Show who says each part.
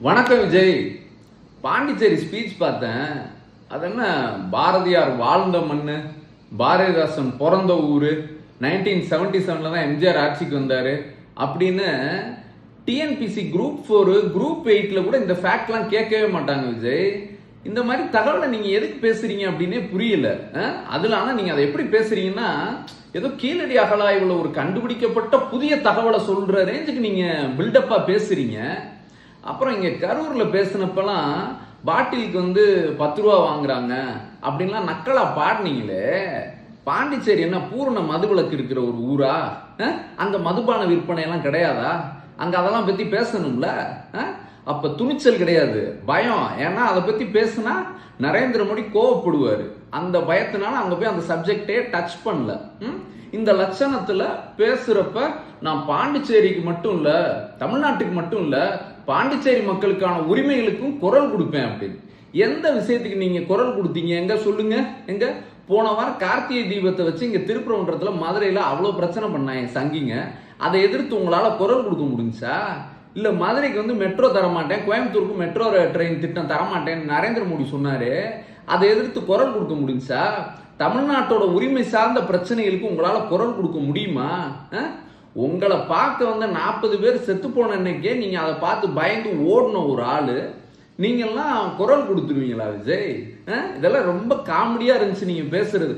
Speaker 1: வணக்கம் விஜய். பாண்டிச்சேரி ஸ்பீச் பார்த்தேன். அது என்ன, பாரதியார் வாழ்ந்த மண்ணு, பாரதிதாசன் பிறந்த ஊரு, 1977 தான் எம்ஜிஆர் ஆட்சிக்கு வந்தாரு அப்படின்னு டிஎன்பிசி குரூப் 4 குரூப் 8 கூட இந்த ஃபேக்ட்லாம் கேட்கவே மாட்டாங்க விஜய். இந்த மாதிரி தகவலை நீங்க எதுக்கு பேசுறீங்க அப்படின்னே புரியல. அதுல ஆனா நீங்க அதை எப்படி பேசுறீங்கன்னா, ஏதோ கீழடி அகழாய்வுல ஒரு கண்டுபிடிக்கப்பட்ட புதிய தகவலை சொல்ற ரேஞ்சுக்கு நீங்க பில்டப்பா பேசுறீங்க. அப்புறம் இங்க கரூர்ல பேசினப்பெல்லாம் பாட்டிலுக்கு 10 ரூபா வாங்குறாங்க அப்படின்லாம் நக்கலா பாடினீங்களே. பாண்டிச்சேரி என்ன பூரண மதுவிலக்கு இருக்கிற ஒரு ஊரா? அங்க மதுபான விற்பனை எல்லாம் கிடையாதா? அங்க அதெல்லாம் பத்தி பேசணும்ல. அப்ப துணிச்சல் கிடையாது, பயம். ஏன்னா அதை பத்தி பேசினா நரேந்திர மோடி கோவப்படுவாரு. அந்த பயத்தினால அங்க போய் அந்த சப்ஜெக்டே டச் பண்ணல. இந்த லட்சணத்துல பேசுறப்ப நான் பாண்டிச்சேரிக்கு மட்டும் இல்ல, தமிழ்நாட்டுக்கு மட்டும் இல்ல, பாண்டிச்சேரி மக்களுக்கான உரிமைகளுக்கும் குரல் கொடுப்பேன் அப்படின்னு எந்த விஷயத்துக்கு நீங்க குரல் கொடுத்தீங்க? எங்க சொல்லுங்க. எங்க போன வாரம் கார்த்திகை தீபத்தை வச்சு இங்க திருப்பரங்குன்றத்துல மதுரையில அவ்வளவு பிரச்சனை பண்ணாங்க சங்கிங்க. அதை எதிர்த்து உங்களால குரல் கொடுக்க முடிஞ்சா? இல்ல மதுரைக்கு மெட்ரோ தரமாட்டேன், கோயம்புத்தூருக்கு மெட்ரோ ட்ரெயின் திட்டம் தரமாட்டேன் நரேந்திர மோடி சொன்னாரு, அதை எதிர்த்து குரல் கொடுக்க முடிஞ்சா? தமிழ்நாட்டோட உரிமை சார்ந்த பிரச்சனைகளுக்கு உங்களால குரல் கொடுக்க முடியுமா? உங்களை பார்க்க 40 பேர் செத்து போன அன்னைக்கே நீங்க அதை பார்த்து பயந்து ஓடின ஒரு ஆளு நீங்கெல்லாம் குரல் கொடுத்துருவீங்களா விஜய்? இதெல்லாம் ரொம்ப காமெடியா இருந்துச்சு நீங்க பேசுறது.